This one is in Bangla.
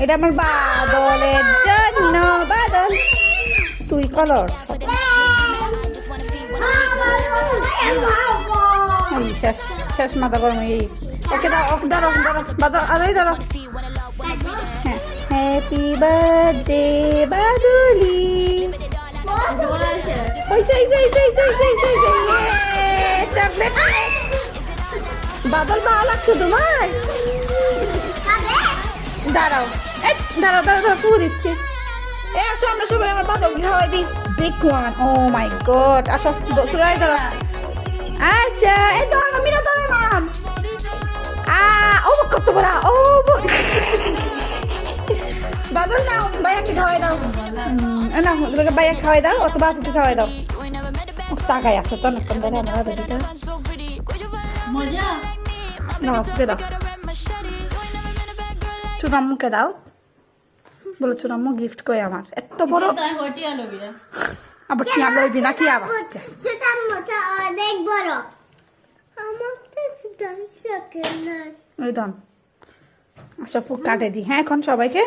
এটা আমার বাদলের জন্য। বাদল তুই কলর শেষ শেষ মাথা গরম এই। ওকে দাও, ওকে ধরো ধরো বাদল, আদাই ধরো। হ্যাঁ, হ্যাপি বার্থডে বাদুলি। চকলেট বাদল ভালো লাগছে তোমার? দাঁড়াও, দাঁড়াও দাঁড়াও দাঁড়াও, পুরো দিচ্ছি। আসো আমরা সবাই আমার বাদল খাওয়াই দিই। দেখো ও মাই গড, আসো দোসরাই ধরো। আচ্ছা এই ধরো না, মিনা ধরো না। ও কত বড়, ও বাদল নাও, ভাইয়াকে খাওয়াই দাও। না ভাইয়া খাওয়াই দাও, অথবা আপুকে খাওয়াই দাও। তাকাই আছে তো না কোন ধরে আমরা দিতে মজা না, ওকে দাও। চুনাম্মুকে দাও, বলো চুনাম্মু গিফট কই আমার এত বড়। তাই হটিয়া লবি আবার কি আমরা লইবি নাকি আবার? সেটা মোটা অনেক বড়। আমার তো দাম থাকে না। ওই দাম। আচ্ছা ফুক কাটে দি। হ্যাঁ এখন সবাইকে